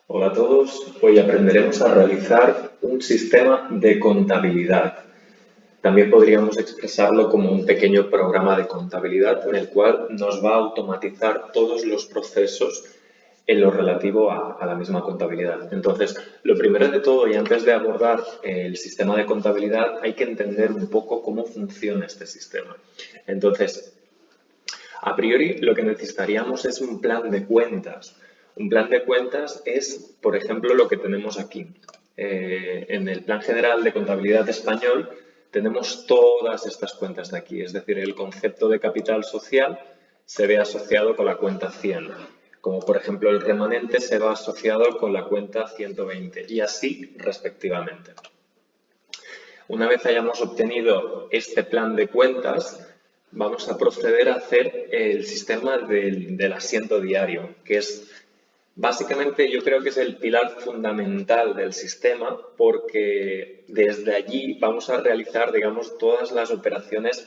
Hola a todos, hoy aprenderemos a realizar un sistema de contabilidad. También podríamos expresarlo como un pequeño programa de contabilidad en el cual nos va a automatizar todos los procesos en lo relativo a la misma contabilidad. Entonces, lo primero de todo y antes de abordar el sistema de contabilidad hay que entender un poco cómo funciona este sistema. Entonces, a priori, lo que necesitaríamos es un plan de cuentas. Un plan de cuentas es, por ejemplo, lo que tenemos aquí. En el Plan General de Contabilidad Español tenemos todas estas cuentas de aquí, es decir, el concepto de capital social se ve asociado con la cuenta 100, como por ejemplo el remanente se va asociado con la cuenta 120 y así respectivamente. Una vez hayamos obtenido este plan de cuentas, vamos a proceder a hacer el sistema del asiento diario, que es básicamente yo creo que es el pilar fundamental del sistema porque desde allí vamos a realizar, digamos, todas las operaciones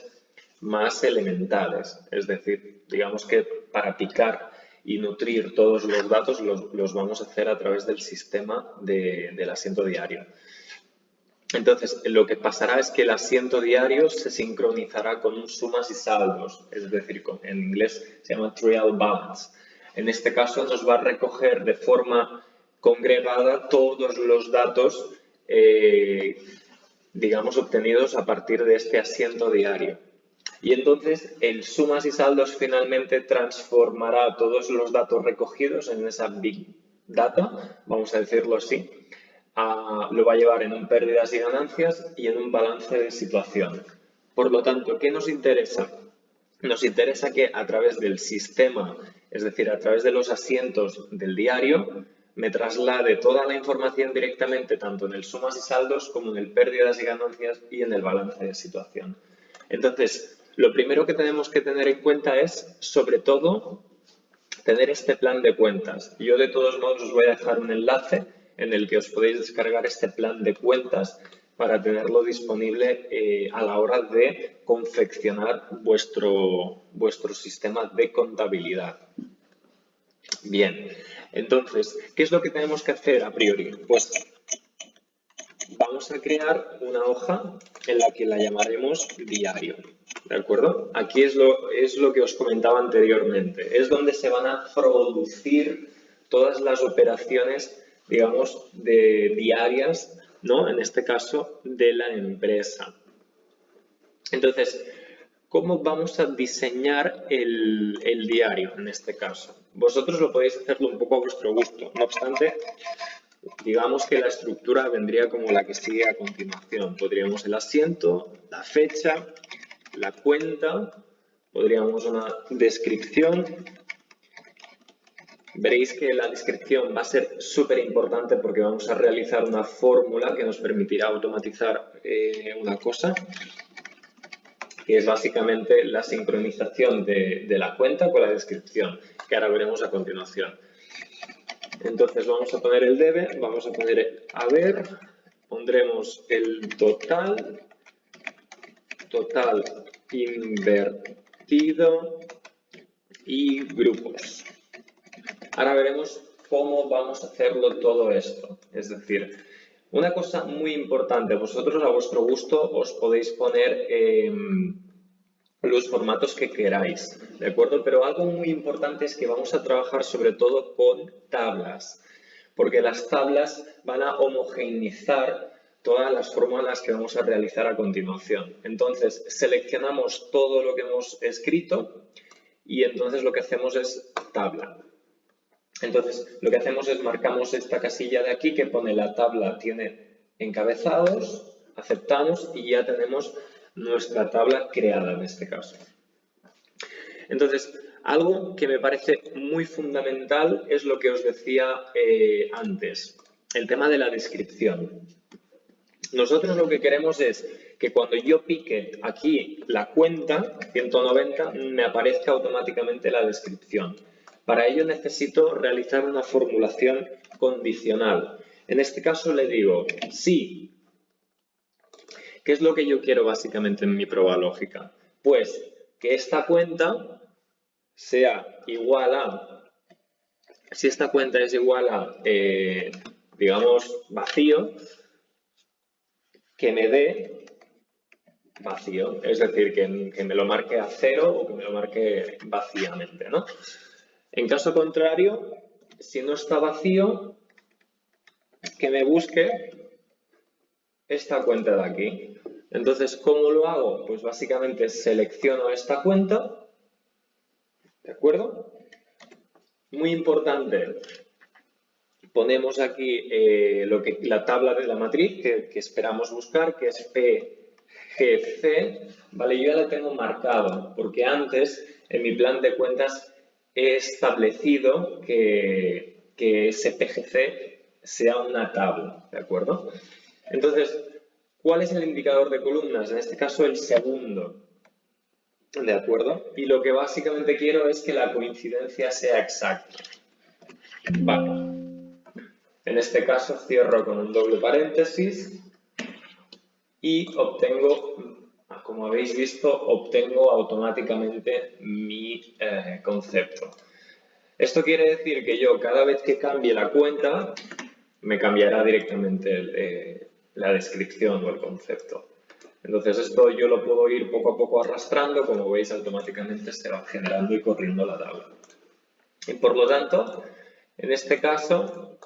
más elementales. Es decir, digamos que para picar y nutrir todos los datos los vamos a hacer a través del sistema del asiento diario. Entonces, lo que pasará es que el asiento diario se sincronizará con un sumas y saldos, es decir, en inglés se llama trial balance. En este caso nos va a recoger de forma congregada todos los datos, digamos, obtenidos a partir de este asiento diario. Y entonces el sumas y saldos finalmente transformará todos los datos recogidos en esa big data, vamos a decirlo así, lo va a llevar en un pérdidas y ganancias y en un balance de situación. Por lo tanto, ¿qué nos interesa? Nos interesa que a través del sistema, es decir, a través de los asientos del diario, me traslade toda la información directamente tanto en el sumas y saldos como en el pérdidas y ganancias y en el balance de situación. Entonces, lo primero que tenemos que tener en cuenta es, sobre todo, tener este plan de cuentas. Yo de todos modos os voy a dejar un enlace en el que os podéis descargar este plan de cuentas para tenerlo disponible a la hora de confeccionar vuestro sistema de contabilidad. Bien, entonces, ¿qué es lo que tenemos que hacer a priori? Pues vamos a crear una hoja en la que la llamaremos diario. ¿De acuerdo? Aquí es lo que os comentaba anteriormente. Es donde se van a producir todas las operaciones, digamos, diarias, ¿no? En este caso, de la empresa. Entonces, ¿cómo vamos a diseñar el diario en este caso? Vosotros lo podéis hacerlo un poco a vuestro gusto. No obstante, digamos que la estructura vendría como la que sigue a continuación. Podríamos el asiento, la fecha, la cuenta, podríamos una descripción. Veréis que la descripción va a ser súper importante porque vamos a realizar una fórmula que nos permitirá automatizar una cosa, que es básicamente la sincronización de la cuenta con la descripción, que ahora veremos a continuación. Entonces vamos a poner el debe, vamos a poner el haber, pondremos el total invertido y grupos. Ahora veremos cómo vamos a hacerlo todo esto. Es decir, una cosa muy importante, vosotros a vuestro gusto os podéis poner los formatos que queráis, ¿de acuerdo? Pero algo muy importante es que vamos a trabajar sobre todo con tablas, porque las tablas van a homogeneizar todas las fórmulas que vamos a realizar a continuación. Entonces, seleccionamos todo lo que hemos escrito y entonces lo que hacemos es tabla. Entonces, lo que hacemos es marcamos esta casilla de aquí que pone la tabla tiene encabezados, aceptamos y ya tenemos nuestra tabla creada en este caso. Entonces, algo que me parece muy fundamental es lo que os decía antes, el tema de la descripción. Nosotros lo que queremos es que cuando yo pique aquí la cuenta 190 me aparezca automáticamente la descripción. Para ello necesito realizar una formulación condicional. En este caso le digo sí. ¿Qué es lo que yo quiero básicamente en mi prueba lógica? Pues que esta cuenta sea igual a si esta cuenta es igual a, digamos, vacío, que me dé vacío, es decir, que me lo marque a 0 o que me lo marque vacíamente, ¿no? En caso contrario, si no está vacío, que me busque esta cuenta de aquí. Entonces, ¿cómo lo hago? Pues básicamente selecciono esta cuenta, ¿de acuerdo? Muy importante, ponemos aquí la tabla de la matriz que esperamos buscar, que es PGC, ¿vale? Yo ya la tengo marcado, porque antes en mi plan de cuentas he establecido que ese PGC sea una tabla, ¿de acuerdo? Entonces, ¿cuál es el indicador de columnas? En este caso, el segundo, ¿de acuerdo? Y lo que básicamente quiero es que la coincidencia sea exacta. Vale. En este caso cierro con un doble paréntesis y obtengo, como habéis visto, obtengo automáticamente mi concepto. Esto quiere decir que yo cada vez que cambie la cuenta me cambiará directamente la descripción o el concepto. Entonces esto yo lo puedo ir poco a poco arrastrando, como veis automáticamente se va generando y corriendo la tabla. Y por lo tanto, en este caso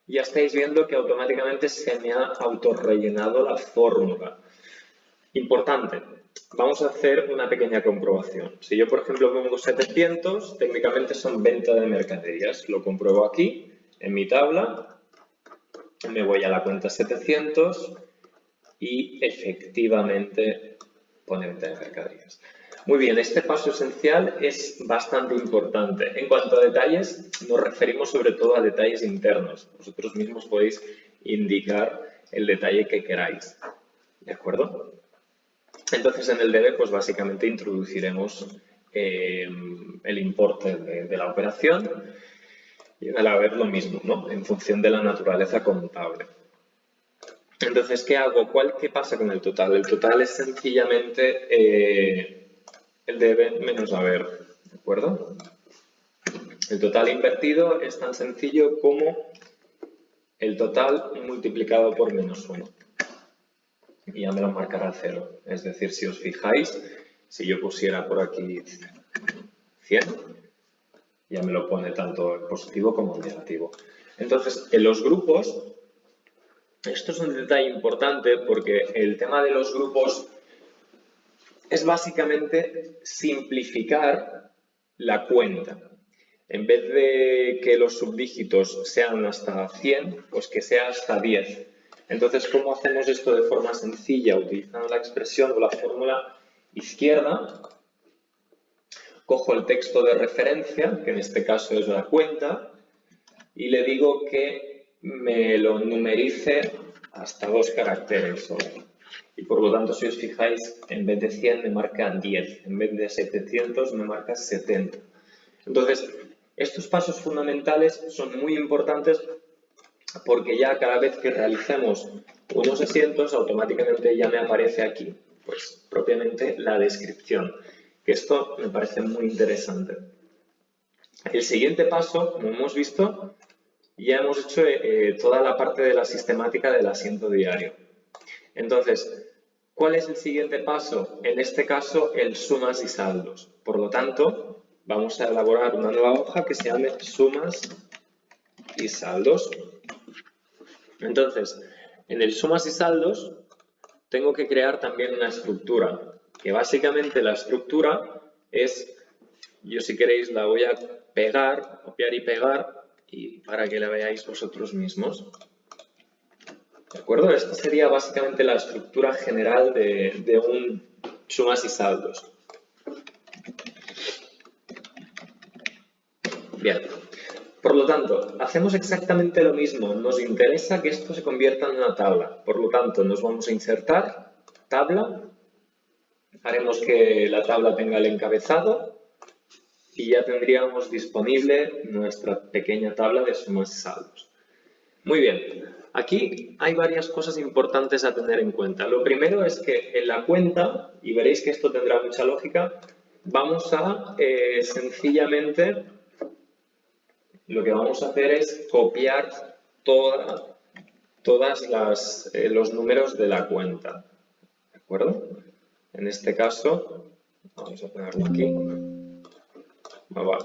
ya estáis viendo que automáticamente se me ha autorrellenado la fórmula. Importante, vamos a hacer una pequeña comprobación. Si yo, por ejemplo, pongo 700, técnicamente son venta de mercaderías. Lo compruebo aquí, en mi tabla. Me voy a la cuenta 700 y efectivamente pone venta de mercaderías. Muy bien, este paso esencial es bastante importante. En cuanto a detalles, nos referimos sobre todo a detalles internos. Vosotros mismos podéis indicar el detalle que queráis. ¿De acuerdo? Entonces, en el DB, pues básicamente introduciremos el importe de la operación y en el haber lo mismo, ¿no? En función de la naturaleza contable. Entonces, ¿qué hago? ¿Qué pasa con el total? El total es sencillamente el debe menos haber, ¿de acuerdo? El total invertido es tan sencillo como el total multiplicado por menos 1. Y ya me lo marcará 0. Es decir, si os fijáis, si yo pusiera por aquí 100, ya me lo pone tanto en positivo como en negativo. Entonces, en los grupos, esto es un detalle importante porque el tema de los grupos es básicamente simplificar la cuenta. En vez de que los subdígitos sean hasta 100, pues que sea hasta 10. Entonces, ¿cómo hacemos esto de forma sencilla? Utilizando la expresión o la fórmula izquierda, cojo el texto de referencia, que en este caso es la cuenta, y le digo que me lo numerice hasta 2 caracteres solo. Y por lo tanto, si os fijáis, en vez de 100 me marca 10, en vez de 700 me marca 70. Entonces, estos pasos fundamentales son muy importantes porque ya cada vez que realicemos unos asientos, automáticamente ya me aparece aquí, pues propiamente la descripción, que esto me parece muy interesante. El siguiente paso, como hemos visto, ya hemos hecho toda la parte de la sistemática del asiento diario. Entonces, ¿cuál es el siguiente paso? En este caso, el sumas y saldos. Por lo tanto, vamos a elaborar una nueva hoja que se llame sumas y saldos. Entonces, en el sumas y saldos tengo que crear también una estructura, que básicamente la estructura es, yo si queréis la voy a pegar, copiar y pegar, y para que la veáis vosotros mismos. ¿De acuerdo? Esta sería básicamente la estructura general de un sumas y saldos. Bien. Por lo tanto, hacemos exactamente lo mismo. Nos interesa que esto se convierta en una tabla. Por lo tanto, nos vamos a insertar, tabla, haremos que la tabla tenga el encabezado y ya tendríamos disponible nuestra pequeña tabla de sumas y saldos. Muy bien, aquí hay varias cosas importantes a tener en cuenta. Lo primero es que en la cuenta, y veréis que esto tendrá mucha lógica, vamos a sencillamente lo que vamos a hacer es copiar todos los números de la cuenta. ¿De acuerdo? En este caso, vamos a ponerlo aquí.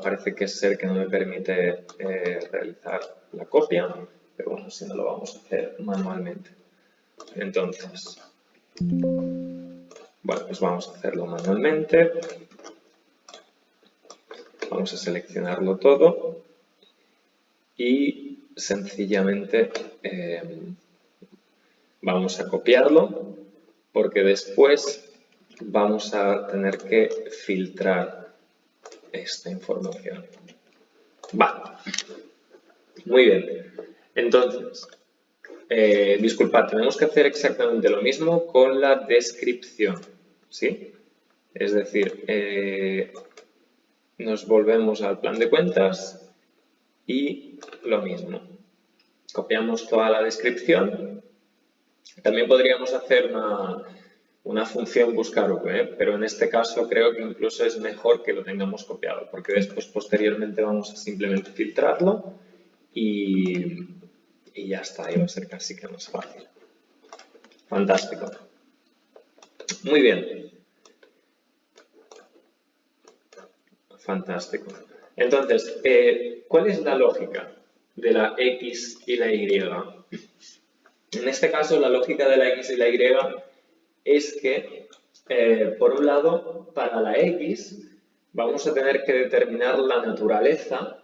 Parece que es ser que no me permite realizar la copia, pero bueno, si no lo vamos a hacer manualmente. Entonces, bueno, pues vamos a hacerlo manualmente. Vamos a seleccionarlo todo y sencillamente vamos a copiarlo porque después vamos a tener que filtrar esta información. Vale, muy bien. Entonces, disculpad, tenemos que hacer exactamente lo mismo con la descripción, ¿sí? Es decir, nos volvemos al plan de cuentas y lo mismo. Copiamos toda la descripción. También podríamos hacer una función buscar V, pero en este caso creo que incluso es mejor que lo tengamos copiado, porque después posteriormente vamos a simplemente filtrarlo y ya está, y va a ser casi que más fácil. Fantástico. Muy bien. Fantástico. Entonces, ¿cuál es la lógica de la X y la Y? En este caso, la lógica de la X y la Y es que, por un lado, para la X vamos a tener que determinar la naturaleza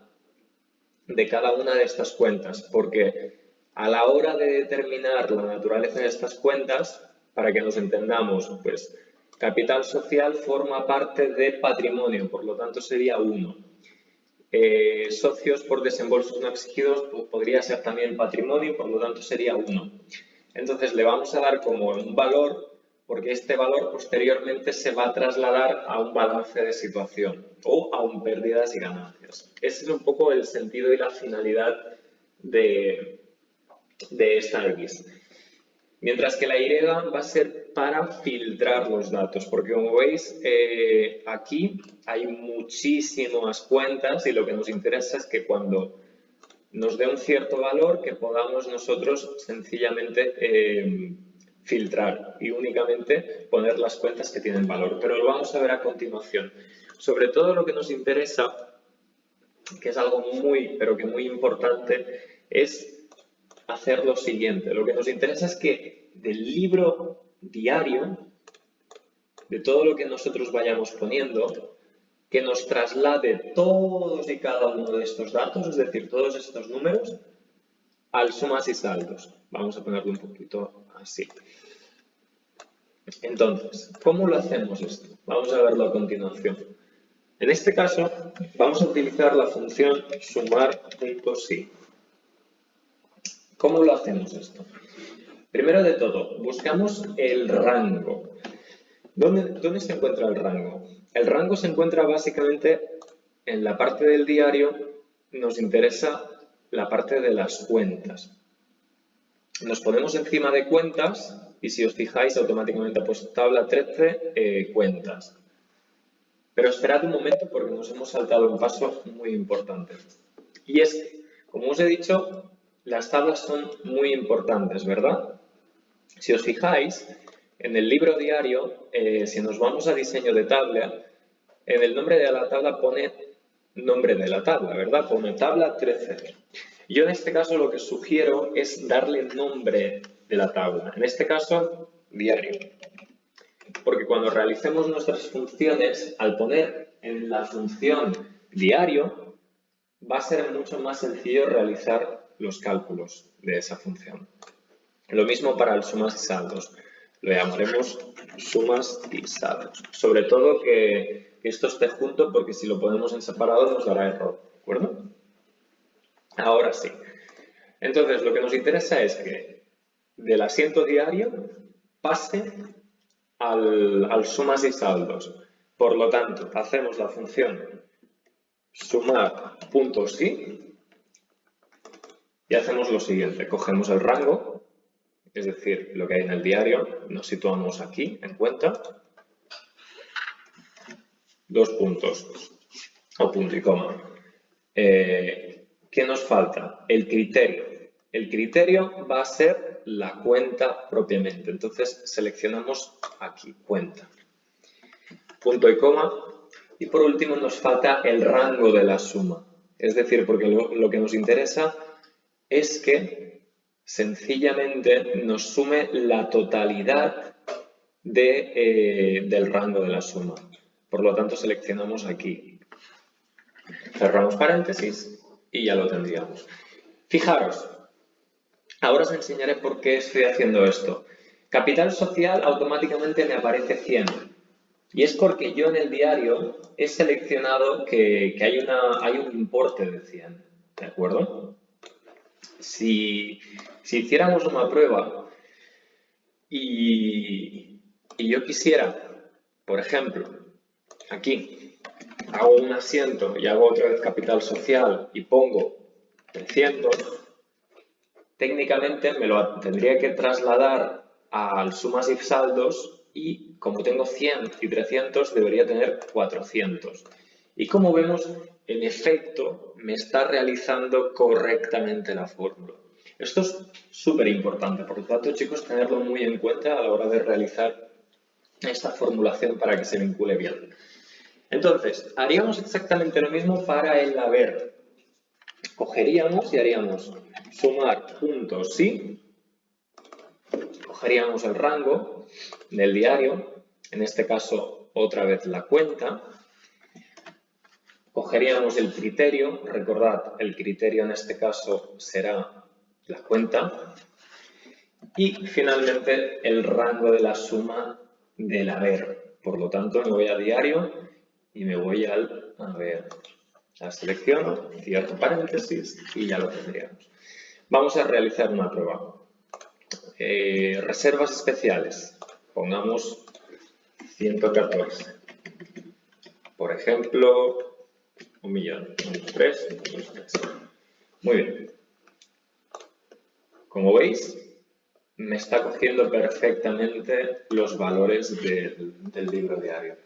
de cada una de estas cuentas, porque a la hora de determinar la naturaleza de estas cuentas, para que nos entendamos, pues capital social forma parte de patrimonio, por lo tanto sería 1. Socios por desembolsos no exigidos pues, podría ser también patrimonio, por lo tanto sería 1. Entonces le vamos a dar como un valor, porque este valor posteriormente se va a trasladar a un balance de situación o a un pérdidas y ganancias. Ese es un poco el sentido y la finalidad de esta X. Mientras que la Y va a ser para filtrar los datos, porque como veis, aquí hay muchísimas cuentas y lo que nos interesa es que cuando nos dé un cierto valor, que podamos nosotros sencillamente filtrar y únicamente poner las cuentas que tienen valor. Pero lo vamos a ver a continuación. Sobre todo lo que nos interesa, que es algo pero que muy importante, es hacer lo siguiente. Lo que nos interesa es que del libro diario, de todo lo que nosotros vayamos poniendo, que nos traslade todos y cada uno de estos datos, es decir, todos estos números, al sumas y saldos. Vamos a ponerlo un poquito así. Entonces, ¿cómo lo hacemos esto? Vamos a verlo a continuación. En este caso, vamos a utilizar la función sumar.si. ¿Cómo lo hacemos esto? Primero de todo, buscamos el rango. ¿Dónde se encuentra el rango? El rango se encuentra básicamente en la parte del diario, nos interesa la parte de las cuentas. Nos ponemos encima de cuentas y si os fijáis automáticamente ha puesto tabla 13, cuentas. Pero esperad un momento porque nos hemos saltado un paso muy importante. Y es que, como os he dicho, las tablas son muy importantes, ¿verdad? Si os fijáis, en el libro diario, si nos vamos a diseño de tabla, en el nombre de la tabla pone nombre de la tabla, ¿verdad? Pone tabla 13. Yo en este caso lo que sugiero es darle nombre de la tabla. En este caso, diario. Porque cuando realicemos nuestras funciones, al poner en la función diario, va a ser mucho más sencillo realizar los cálculos de esa función. Lo mismo para el sumas y saldos. Lo llamaremos sumas y saldos. Sobre todo que esto esté junto porque si lo ponemos en separado nos dará error. ¿De acuerdo? Ahora sí. Entonces, lo que nos interesa es que del asiento diario pase al sumas y saldos. Por lo tanto, hacemos la función sumar.si y hacemos lo siguiente. Cogemos el rango, es decir, lo que hay en el diario, nos situamos aquí en cuenta, 2 puntos o punto y coma. ¿Qué ¿qué nos falta? El criterio. El criterio va a ser la cuenta propiamente. Entonces seleccionamos aquí, cuenta. Punto y coma. Y por último nos falta el rango de la suma. Es decir, porque lo que nos interesa es que sencillamente nos sume la totalidad del rango de la suma. Por lo tanto, seleccionamos aquí. Cerramos paréntesis y ya lo tendríamos. Fijaros, ahora os enseñaré por qué estoy haciendo esto. Capital social automáticamente me aparece 100. Y es porque yo en el diario he seleccionado que hay un importe de 100. ¿De acuerdo? Si hiciéramos una prueba y yo quisiera, por ejemplo, aquí hago un asiento y hago otra vez capital social y pongo 300, técnicamente me lo tendría que trasladar al sumas y saldos y como tengo 100 y 300 debería tener 400. Y como vemos, en efecto, me está realizando correctamente la fórmula. Esto es súper importante, por lo tanto, chicos, tenerlo muy en cuenta a la hora de realizar esta formulación para que se vincule bien. Entonces, haríamos exactamente lo mismo para el haber. Cogeríamos y haríamos sumar puntos sí, cogeríamos el rango del diario, en este caso otra vez la cuenta, cogeríamos el criterio, recordad, el criterio en este caso será la cuenta, y finalmente el rango de la suma del haber. Por lo tanto, me voy a diario y me voy al haber. La selecciono, cierro paréntesis y ya lo tendríamos. Vamos a realizar una prueba. Reservas especiales. Pongamos 114. Por ejemplo, 1.000.000. Muy bien. Como veis, me está cogiendo perfectamente los valores del libro diario.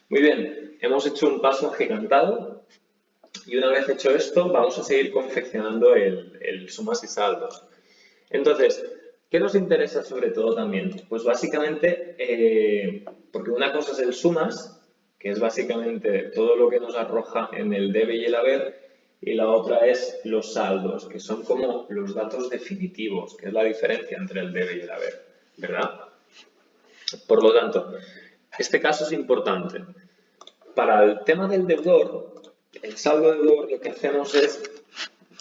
Muy bien, hemos hecho un paso agigantado y una vez hecho esto vamos a seguir confeccionando el sumas y saldos. Entonces, ¿qué nos interesa sobre todo también? Pues básicamente, porque una cosa es el sumas, que es básicamente todo lo que nos arroja en el debe y el haber, y la otra es los saldos, que son como los datos definitivos, que es la diferencia entre el debe y el haber, ¿verdad? Por lo tanto, este caso es importante. Para el tema del deudor, el saldo deudor, lo que hacemos es,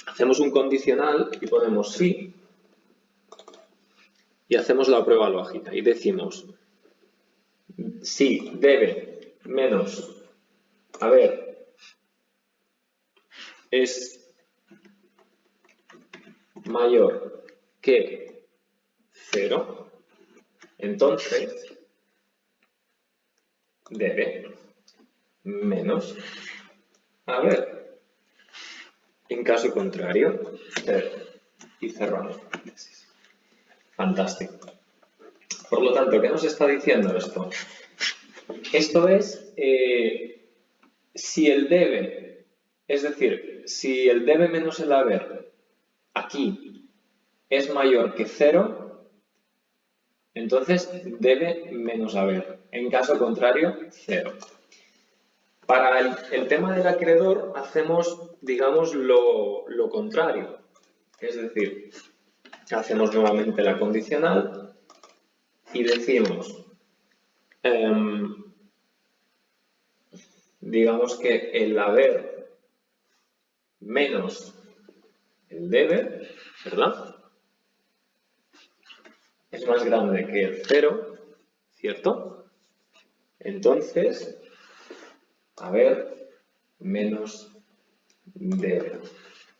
hacemos un condicional y ponemos sí, y hacemos la prueba lógica y decimos si debe menos haber es mayor que 0, entonces debe menos haber. En caso contrario, 0. Y cerramos paréntesis. Fantástico. Por lo tanto, ¿qué nos está diciendo esto? Esto es si el debe, es decir, si el debe menos el haber aquí es mayor que 0, entonces debe menos haber. En caso contrario, 0. Para el tema del acreedor hacemos, digamos, lo contrario. Es decir, hacemos nuevamente la condicional y decimos, digamos que el haber menos el debe, ¿verdad? Es más grande que 0, ¿cierto? Entonces, haber menos debe.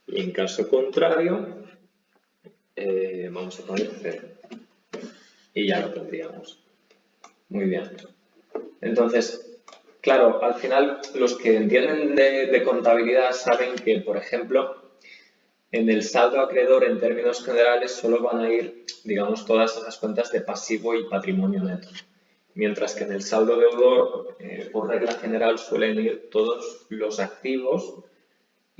Y en caso contrario, vamos a poner 0. Y ya lo tendríamos. Muy bien. Entonces, claro, al final los que entienden de contabilidad saben que, por ejemplo, en el saldo acreedor en términos generales solo van a ir, digamos, todas esas cuentas de pasivo y patrimonio neto. Mientras que en el saldo deudor, por regla general, suelen ir todos los activos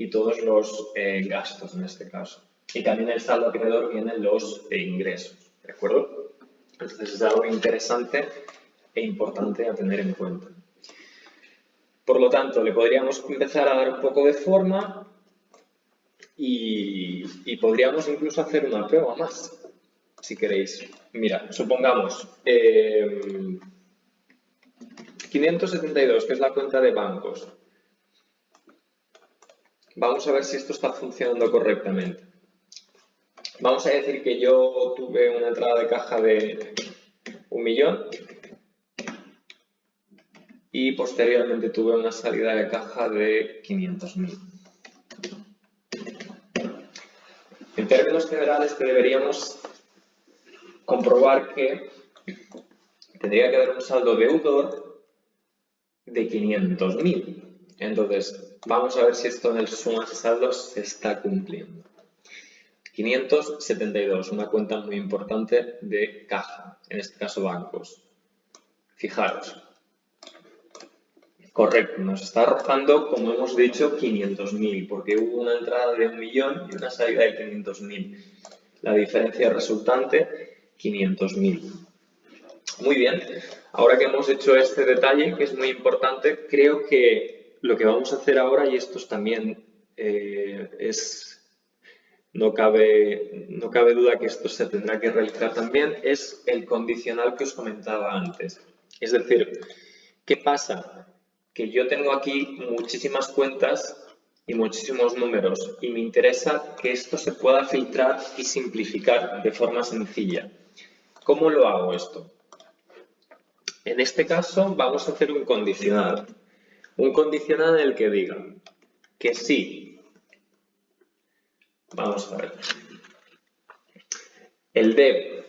y todos los gastos en este caso. Y también el saldo acreedor vienen los ingresos, ¿de acuerdo? Entonces es algo interesante e importante a tener en cuenta. Por lo tanto, le podríamos empezar a dar un poco de forma y podríamos incluso hacer una prueba más, si queréis. Mira, supongamos 572, que es la cuenta de bancos. Vamos a ver si esto está funcionando correctamente. Vamos a decir que yo tuve una entrada de caja de 1 millón y posteriormente tuve una salida de caja de 500.000. En términos generales, deberíamos comprobar que tendría que haber un saldo deudor de 500.000. Entonces, vamos a ver si esto en el sumas y saldos se está cumpliendo. 572, una cuenta muy importante de caja, en este caso bancos. Fijaros. Correcto, nos está arrojando, como hemos dicho, 500.000, porque hubo una entrada de 1 millón y una salida de 500.000. La diferencia resultante, 500.000. Muy bien, ahora que hemos hecho este detalle, que es muy importante, creo que lo que vamos a hacer ahora, y esto también no cabe duda que esto se tendrá que realizar también, es el condicional que os comentaba antes. Es decir, ¿qué pasa? Que yo tengo aquí muchísimas cuentas y muchísimos números y me interesa que esto se pueda filtrar y simplificar de forma sencilla. ¿Cómo lo hago esto? En este caso vamos a hacer un condicional. Un condicional en el que diga que sí. Vamos a ver. El debe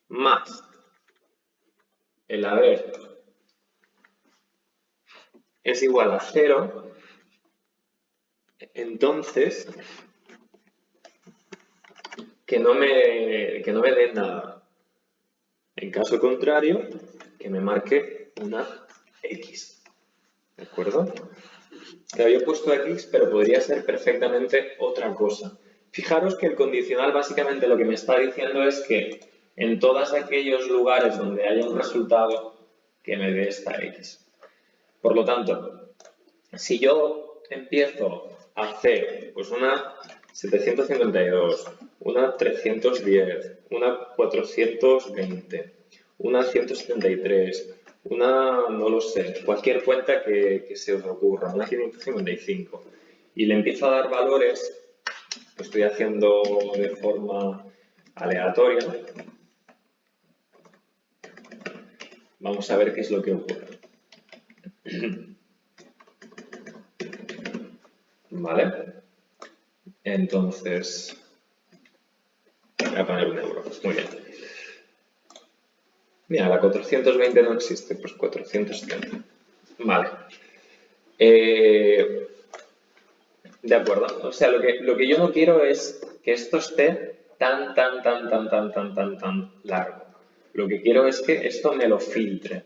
más el haber es igual a 0, entonces que no me dé nada. En caso contrario, que me marque una X. ¿De acuerdo? Que había puesto X, pero podría ser perfectamente otra cosa. Fijaros que el condicional básicamente lo que me está diciendo es que en todos aquellos lugares donde haya un resultado, que me dé esta X. Por lo tanto, si yo empiezo a hacer pues una 752, una 310, una 420, una 173, una, no lo sé, cualquier cuenta que se os ocurra, una 555, y le empiezo a dar valores, lo estoy haciendo de forma aleatoria, vamos a ver qué es lo que ocurre. ¿Vale? Entonces, voy a poner 1 euro. Muy bien. Mira, la 420 no existe, pues 470. Vale. De acuerdo. O sea, lo que yo no quiero es que esto esté tan largo. Lo que quiero es que esto me lo filtre.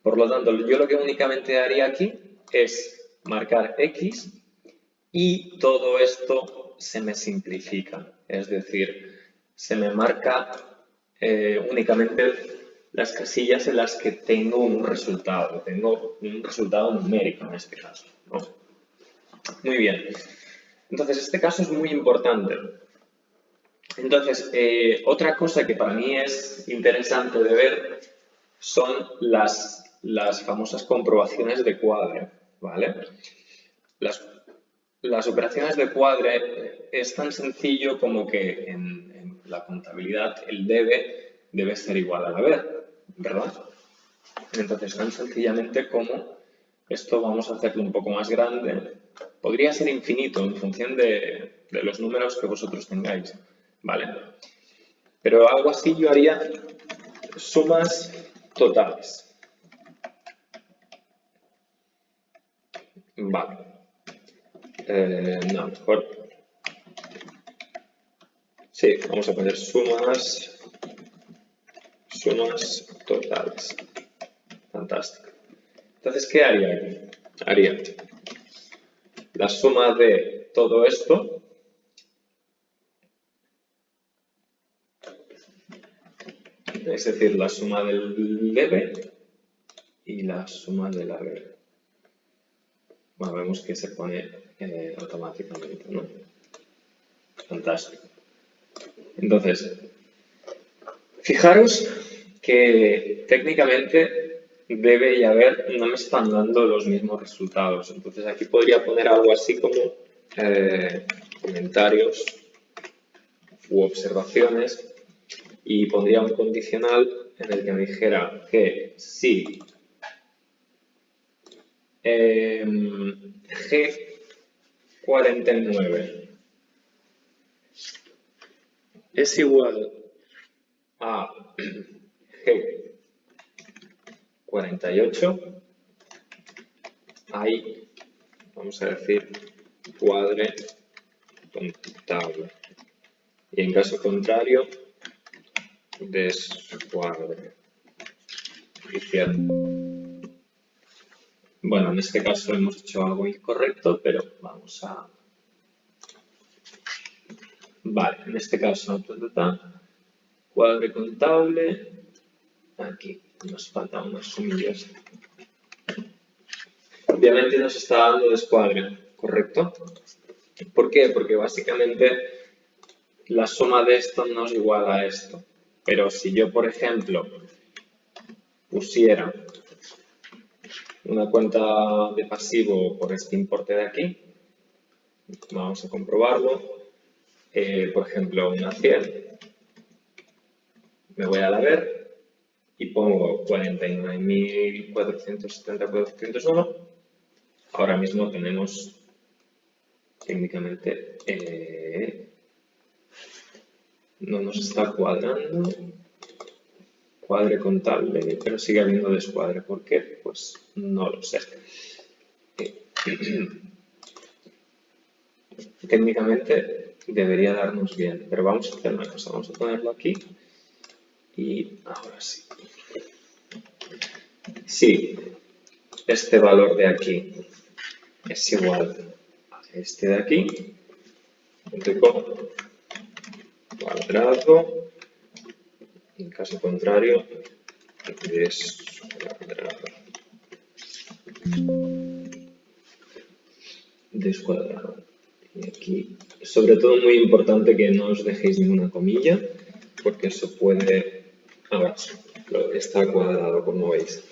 Por lo tanto, yo lo que únicamente haría aquí es marcar X y todo esto se me simplifica. Es decir, se me marca únicamente las casillas en las que tengo un resultado numérico en este caso, ¿no? Muy bien. Entonces, este caso es muy importante. Entonces, otra cosa que para mí es interesante de ver son las famosas comprobaciones de cuadre, ¿vale? Las operaciones de cuadre es tan sencillo como que en la contabilidad el debe ser igual al haber, ¿verdad? Entonces, tan sencillamente como esto vamos a hacerlo un poco más grande. Podría ser infinito en función de los números que vosotros tengáis, ¿vale? Pero algo así yo haría sumas totales. Vale. No, mejor. Sí, vamos a poner sumas totales. Fantástico. Entonces, ¿qué haría aquí? Haría la suma de todo esto es decir, la suma del debe y la suma del haber. Bueno, vemos que se pone automáticamente, ¿no? Fantástico. Entonces, fijaros que técnicamente debe y haber no me están dando los mismos resultados. Entonces aquí podría poner algo así como comentarios u observaciones y pondría un condicional en el que me dijera que si G49 es igual a G48, hay, vamos a decir, cuadre contable. Y en caso contrario, descuadre. Y cierro. Bueno, en este caso hemos hecho algo incorrecto, pero vamos a... Vale, en este caso, cuadre contable. Aquí nos faltan unas sumillas. Obviamente nos está dando descuadre, ¿correcto? ¿Por qué? Porque básicamente la suma de esto no es igual a esto. Pero si yo, por ejemplo, pusiera una cuenta de pasivo por este importe de aquí, vamos a comprobarlo. Por ejemplo, una 100, me voy al haber y pongo 49.470.401. Ahora mismo tenemos técnicamente no nos está cuadrando cuadre contable, pero sigue habiendo descuadre. ¿Por qué? Pues no lo sé. Técnicamente debería darnos bien, pero vamos a hacer una cosa, vamos a ponerlo aquí y ahora sí. Si este valor de aquí es igual a este de aquí, cuadrado, en caso contrario, descuadrado. Y aquí, sobre todo muy importante que no os dejéis ninguna comilla, porque eso puede... Ahora está cuadrado, como veis.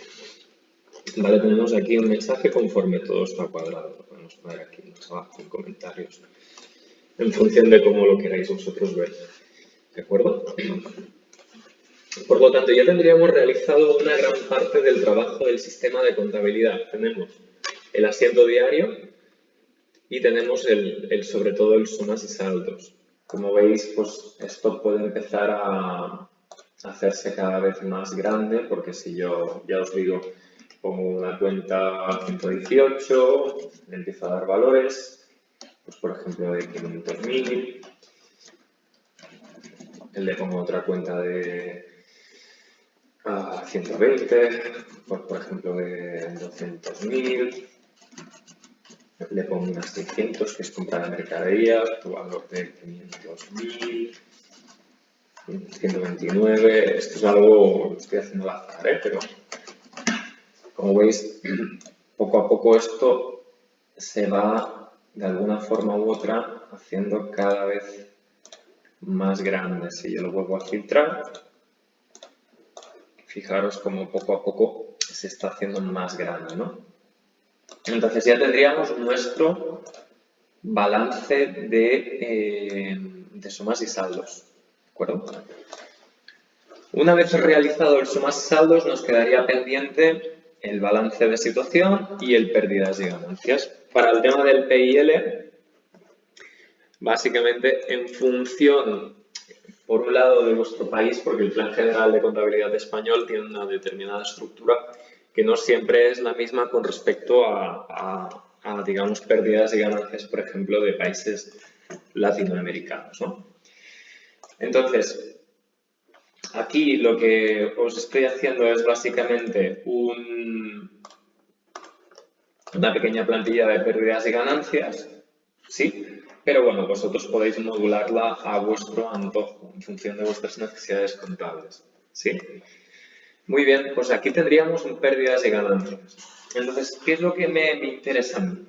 Vale, tenemos aquí un mensaje conforme todo está cuadrado. Lo podemos poner aquí más abajo en comentarios, en función de cómo lo queráis vosotros ver. ¿De acuerdo? Por lo tanto, ya tendríamos realizado una gran parte del trabajo del sistema de contabilidad. Tenemos el asiento diario y tenemos sobre todo el sumas y saldos. Como veis, pues esto puede empezar a hacerse cada vez más grande, porque si yo, ya os digo, pongo una cuenta 118, le empiezo a dar valores, pues por ejemplo de 500.000, le pongo otra cuenta de 120, pues por ejemplo de 200.000, le pongo unas 600, que es compra de mercadería, tu valor de 500.000, 129, esto es algo, lo estoy haciendo al azar, pero como veis, poco a poco esto se va de alguna forma u otra haciendo cada vez más grande. Si yo lo vuelvo a filtrar, fijaros cómo poco a poco se está haciendo más grande, ¿no? Entonces ya tendríamos nuestro balance de sumas y saldos, ¿de acuerdo? Una vez realizado el sumas y saldos, nos quedaría pendiente el balance de situación y el pérdidas y ganancias. Para el tema del P&L, básicamente en función, por un lado, de vuestro país, porque el Plan General de Contabilidad Español tiene una determinada estructura que no siempre es la misma con respecto a digamos, pérdidas y ganancias, por ejemplo, de países latinoamericanos, ¿no? Entonces, aquí lo que os estoy haciendo es básicamente una pequeña plantilla de pérdidas y ganancias, ¿sí? Pero bueno, vosotros podéis modularla a vuestro antojo, en función de vuestras necesidades contables, ¿sí? Muy bien, pues aquí tendríamos pérdidas y ganancias. Entonces, ¿qué es lo que me interesa a mí?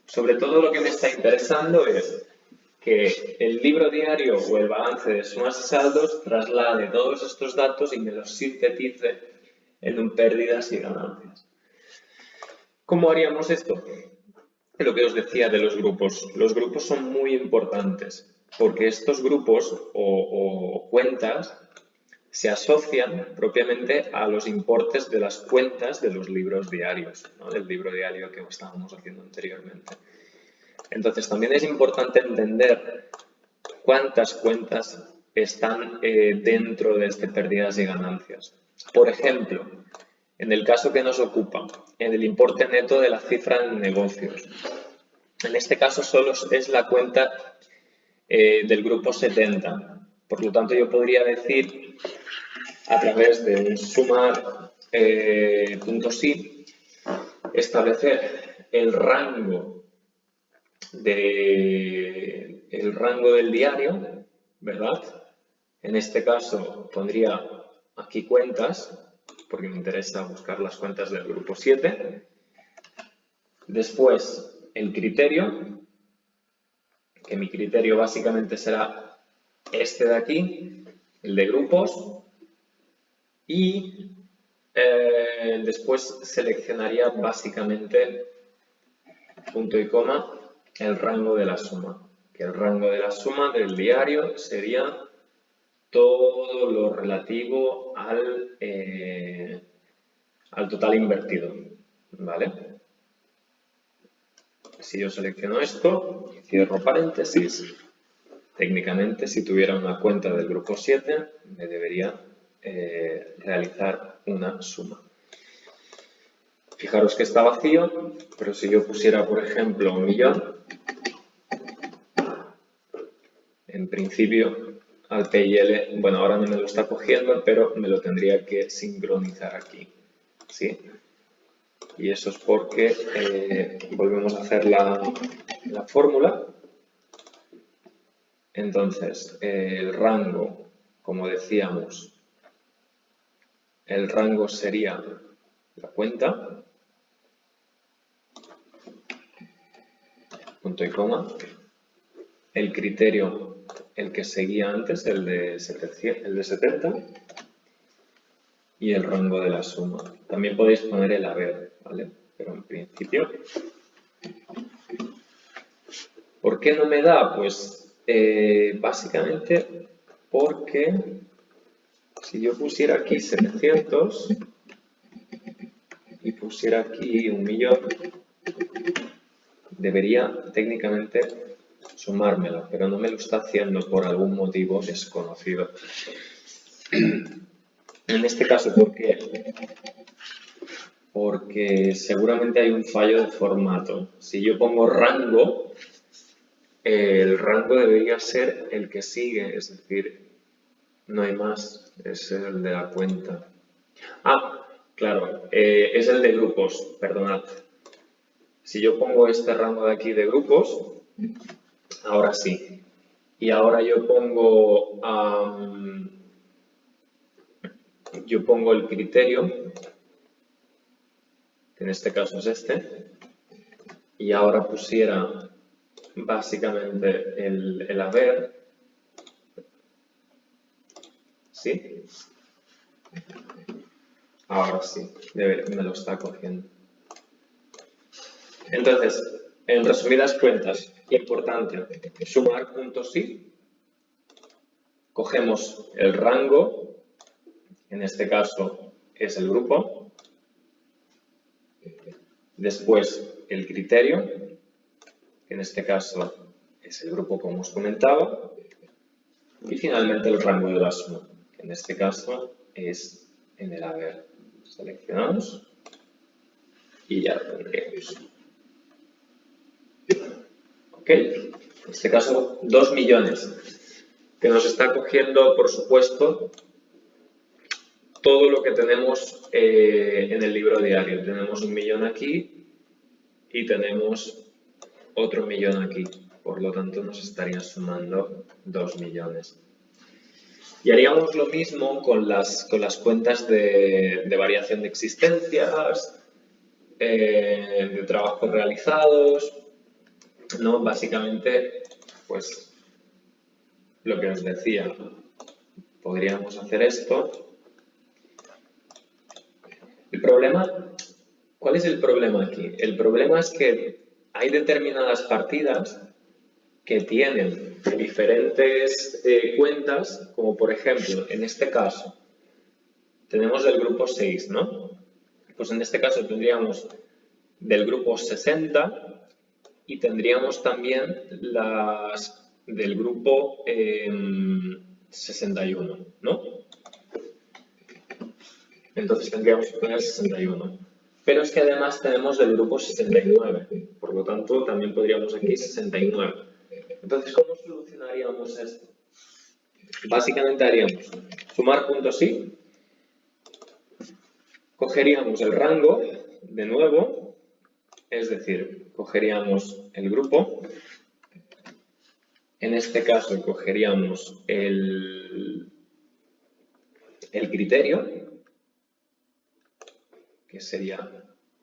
Sobre todo lo que me está interesando es que el libro diario o el balance de sumas y saldos traslade todos estos datos y me los sintetice en un pérdidas y ganancias. ¿Cómo haríamos esto? Lo que os decía de los grupos. Los grupos son muy importantes porque estos grupos o cuentas se asocian propiamente a los importes de las cuentas de los libros diarios, ¿no? Del libro diario que estábamos haciendo anteriormente. Entonces, también es importante entender cuántas cuentas están dentro de este pérdidas y ganancias. Por ejemplo, en el caso que nos ocupa, en el importe neto de la cifra en negocios. En este caso solo es la cuenta del grupo 70. Por lo tanto, yo podría decir a través de un sumar.si establecer el rango del diario, ¿verdad? En este caso pondría aquí cuentas, porque me interesa buscar las cuentas del grupo 7. Después el criterio, que mi criterio básicamente será este de aquí, el de grupos. Y después seleccionaría básicamente punto y coma el rango de la suma, que el rango de la suma del diario sería todo lo relativo al total invertido, ¿vale? Si yo selecciono esto, cierro paréntesis, técnicamente si tuviera una cuenta del grupo 7 me debería realizar una suma. Fijaros que está vacío, pero si yo pusiera, por ejemplo, 1.000.000, en principio al PIL, bueno, ahora no me lo está cogiendo, pero me lo tendría que sincronizar aquí, ¿sí? Y eso es porque volvemos a hacer la fórmula. Entonces, el rango, como decíamos, el rango sería la cuenta, punto y coma, el criterio, el que seguía antes, el de 70, y el rango de la suma. También podéis poner el haber, ¿vale? Pero en principio, ¿por qué no me da? Pues básicamente porque si yo pusiera aquí 700 y pusiera aquí 1.000.000, debería técnicamente sumármelo, pero no me lo está haciendo por algún motivo desconocido. En este caso, ¿por qué? Porque seguramente hay un fallo de formato. Si yo pongo rango, el rango debería ser el que sigue, es decir, no hay más, es el de la cuenta. Ah, claro, es el de grupos, perdonad. Si yo pongo este rango de aquí de grupos, ahora sí. Y ahora yo pongo el criterio, que en este caso es este, y ahora pusiera básicamente el haber, ¿sí? Ahora sí, me lo está cogiendo. Entonces, en resumidas cuentas, importante, sumar.si, cogemos el rango, en este caso es el grupo, después el criterio, que en este caso es el grupo como os comentaba, y finalmente el rango de la suma, que en este caso es en el haber. Seleccionamos y ya lo tendríamos. ¿Ok? En este caso, 2 millones, que nos está cogiendo, por supuesto, todo lo que tenemos en el libro diario. Tenemos 1.000.000 aquí y tenemos otro millón aquí. Por lo tanto, nos estaría sumando 2 millones. Y haríamos lo mismo con las cuentas de variación de existencias, de trabajos realizados, ¿no? Básicamente, pues, lo que os decía, podríamos hacer esto. El problema, ¿cuál es el problema aquí? El problema es que hay determinadas partidas que tienen diferentes cuentas, como por ejemplo, en este caso, tenemos del grupo 6, ¿no? Pues en este caso tendríamos del grupo 60 y tendríamos también las del grupo 61, ¿no? Entonces tendríamos que poner 61. Pero es que además tenemos del grupo 69, por lo tanto también podríamos aquí 69. Entonces, ¿cómo solucionaríamos esto? Básicamente haríamos sumar puntos sí, cogeríamos el rango de nuevo, es decir, cogeríamos el grupo, en este caso cogeríamos el criterio, que sería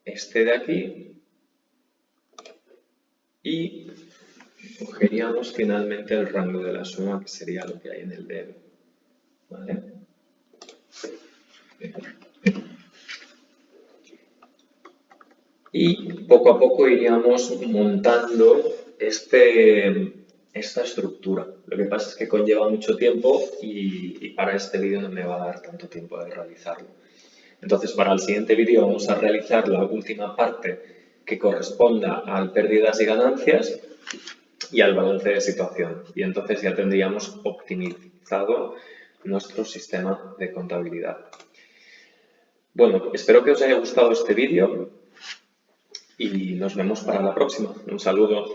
este de aquí, y cogeríamos finalmente el rango de la suma, que sería lo que hay en el debe. ¿Vale? Y poco a poco iríamos montando esta estructura. Lo que pasa es que conlleva mucho tiempo y para este vídeo no me va a dar tanto tiempo de realizarlo. Entonces, para el siguiente vídeo vamos a realizar la última parte que corresponda a pérdidas y ganancias y al balance de situación. Y entonces ya tendríamos optimizado nuestro sistema de contabilidad. Bueno, espero que os haya gustado este vídeo y nos vemos para la próxima. Un saludo.